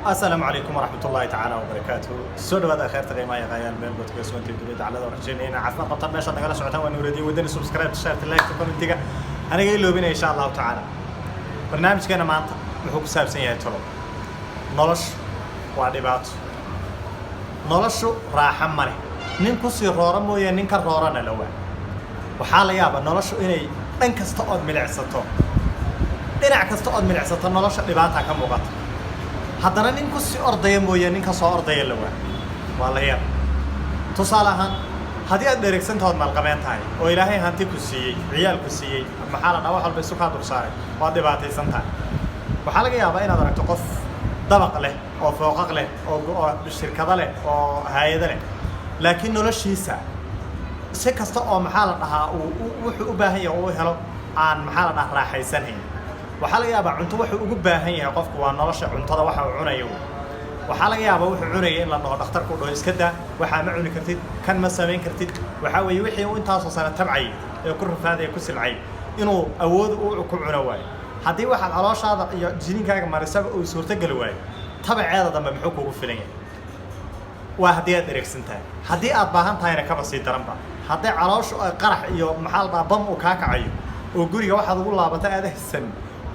السلام عليكم ورحمة الله تعالى وبركاته. سود هذا خير تقي معي غيان من بودكاست وانتي بديت على دور جنين عفنا قطر ماشي نقول سعتان ونوريدي ودني سبسكرايب شير لايك كومنتيga أنا جاي له بينا إن شاء الله تعالى. برنامج كنا معنا محب ساب سنة تلو. نلش وعديبات. نلشوا راح مري. ننكسي رورم ويا ننكر رورنا لوه. وحال يابا نلشوا إني أنكستقعد من العصتو. إن عكستقعد من العصتو نلش ديباتها كم وقت. haddana nin ku sii ordaya mooyee ninka soo ordaya la waa la yar tusaalahan hadii aad dheregsantaad maalqabeen tahay oo ilaahay hanti ku siiyay ciyaal ku siiyay maxaa la dhawax walba isu ka dur saaray waa dhibaataysan tahay waxa laga yaabaa inaad aragto qof dabaq leh oo fooqaq leh oo shirkado leh oo hay'ado leh laakiin noloshiisa si kasta oo maxaa la dhahaa wuxuu u baahan yahay oo helo aan maxaa la dhahaa raaxaysanayn waxa laga yaabaa cunto wuxuu ugu baahan yahay qofku waa nolosha cuntada waxa uu cunayo waxa laga yaabaa wuxuu cunayay in la dhaho dhakhtarku dhaho iska daa waxa ma cuni kartid kan ma sameyn kartid waxa weeye wixii uu intaas oo sano tabcay ee ku rafaaday ku silcay inuu awood u ku cuno waayo hadii waxa calooshaada iyo jininkaaga marisaba uu suurta gal waayo tabaceeda dambe muxuu kugu filan yahay waa hadii aad dheregsantahay hadii aad baahan tahayna ka basii daranba hadii calooshu ay qarax iyo maxal bam uu ka kacayo oo guriga waxaad ugu laabatay aad haysan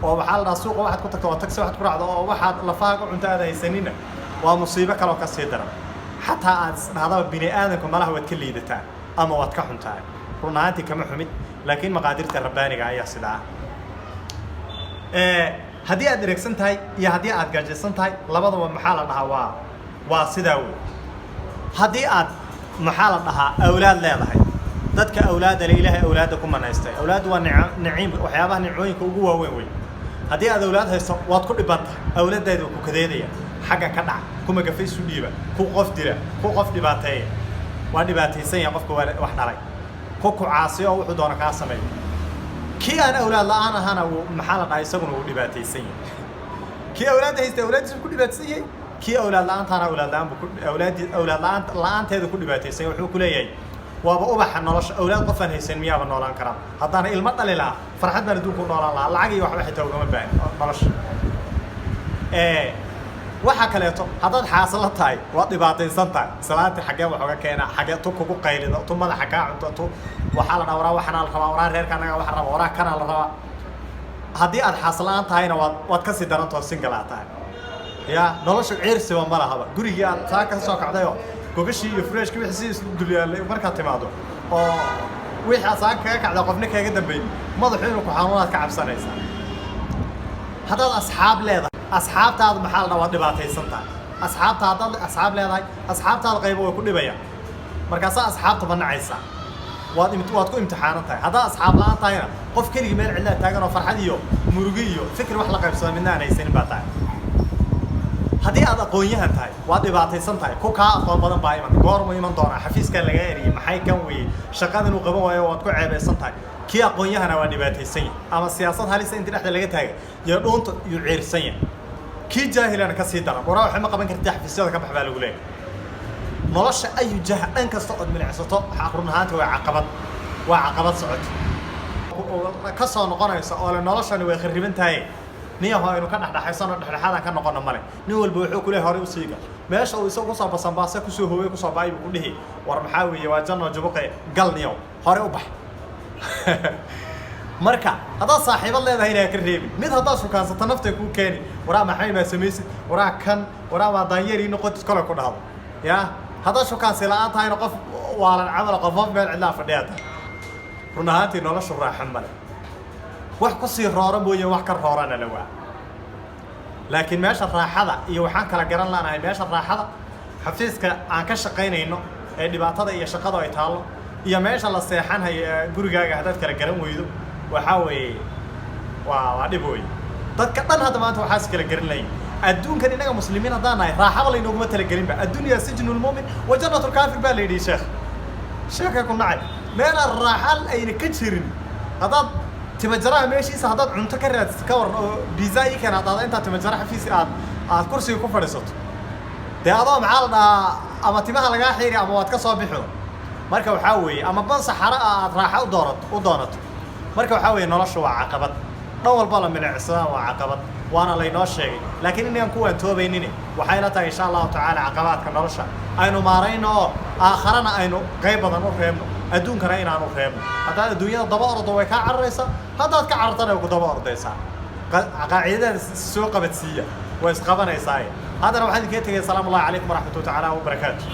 oo waxa la suuqa waxaad ku tagto taxi waxaad ku raacdo oo waxaad lafaaga cuntada haysanina waa musiibo kale oo ka sii daran xataa aad dhahdo bini aadanku malaha wad ka liidataa ama wad ka xuntaa runaanti kama xumid laakiin maqaadirta rabbaaniga ayaa sidaa hadii aad dheregsan tahay iyo hadii aad gaajaysan tahay labadaba maxaa la dhahaa waa sidaa weey hadii aad maxaa la dhahaa awlaad leedahay dadka awlaad leh ilaahay awlaada ku manaystay awlaad waa naciim waxyaabaha nicooyinka ugu waaweyn weey hadii aad awlaad haysto waad ku dhibanta awlaadaydu ku kadeedaya xagga ka dhac kuma gafaysu dhiiba ku qof dira ku qof dhibaateeya waa dhibaataysan yahay qofka wax dhalay ku caasiyo wuxuu doona ka sameeyo kii aan awlaad la'aan ahana maxaa la dhahay isaguna uu dhibaataysan yahay kii awlaad haysta awlaadiisu ku dhibaataysan yahay kii awlaad la'aantana awlaad la'aan bu awlaad la'aanteedu ku dhibaataysan wuxuu ku leeyahay waaba ubaxa nolosha awlaad qofan haysan miyaaba noolaan karaa haddana ilmo dhali lahaa farxad baan adduunku noolaan lahaa lacag iyo waxba xitaa ugama baahin nolosha waxa kaleeto haddaad xaasilo tahay waad dhibaataysan tahay salaantii xaggee wax uga keenaa xaggee tu kugu qaylido tu madaxa kaa cunto tu waxaa la dhaha waraa waxana la rabaa waraa reerka anaga waxa raba waraa kana la rabaa haddii aad xaasilaan tahayna waad ka sii darantoo single aad tahay yaa nolosha ciirsiba ma lahaba gurigii aad saa ka soo kacdayoo gogashii iyo freeshkii wixii si dulyaalay marka timaado oo wixii asaga kaga kacda qofna kaga dambeeyay madaxu inuu ku xanuunaad ka cabsanaysa hadaad asxaab leedahay asxaabtaada maxaa la dhahaa dhibaataysan tahay asxaabtaada asxaab leedahay asxaabtaada qayb way ku dhibayaan markaas asxaabta banacaysa waad ku imtixaanan tahay hadaad asxaab la'aan tahayna qof kaliya meel cidla taagan oo farxad iyo murugo iyo fikir wax la qaybsado midna aan haysan baa tahay hadii aad aqoonyahan tahay waa dhibaataysan tahay ku ka aqoon badan baa goormo iman doona xafiiska laga eriyay maxay kan weey shaqadan uu qaban waayo waad ku ceebaysan tahay kii aqoonyahana waa dhibaataysan ama siyaasad halis inta dhexda laga taagay iyo dhoonta iyo ciirsan yahay kii jaahilana ka sii daran waraa waxa ma qaban kartaa xafiisyada ka baxbaa lagu leeyahay nolosha ayu jaha dhan kasta oo milicsato xaqrun ahaanta waa caqabad socod ka soo noqonaysa oo noloshani way khariban tahay niyaha inuu ka dhaxaysano dhaxadan ka noqono male nin walba wuxuu ku leeyahay hore u siiga meesha uu isagu soo basanbaasa ku soo hooyay ku soo baay ku dhihi war maxaa weeye waa janno jabuqe gal niyo hore u bax marka hadaa saaxiibad leedahay inay ka reebin mid hadaa sukaansato naftay ku keeni waraa maxay ma sameeysid waraa waa daanyari noqotid kale ku dhahdo yaa hadaa sukaansi la'aan tahay qof waalan camal qof meel cidla fadhiyada runaantii noloshu raaxan male wax ku sii roora mooyee wax ka roorana la waa laakiin meesha raaxada iyo waxaan kala garan laanahay meesha raaxada xafiiska aan ka shaqaynayno ee dhibaatada iyo shaqada ay taalo iyo meesha la seexanayo gurigaaga hadaad kala garan weydo waxa weeye waa dhib weey dadka dhan hadda maanta waxaas kala garan lahayn adduunkan inaga muslimiin hadaan nahay raaxada la inoogu tala galin ba adduunyaa sijnul mu'min wa jannatul kaafir baa leeyahay sheekha ku nacay meel raaxal ayna ka jirin hadaad تمجرها ماشي هذا عنتك كرت كور بيزاي كان هذا أنت تمجرها في ساعات كرسي وكفر صوت ده هذا معارضة أما تمها لقى حيري أما واتكسر بحو مركب حاوي أما بنص حرق راحة ودارت مركب حاوي نرش وعقبت أول بالله من العصا وعقبت وانا لينو شيء لكن إني أكون توبينني وحيلتها إن شاء الله تعالى عقبات كنرشة أينو مارينو آخرنا أينو غيبة نرفهمنا أدون كرينا نرفهمنا هذا الدنيا ضبار ضوي كعرسة هذا كعرتنا وضبار ديسا قاعدة السوق بتسية وإسقابنا يساي هذا روح عندك السلام الله عليكم ورحمة الله تعالى وبركاته.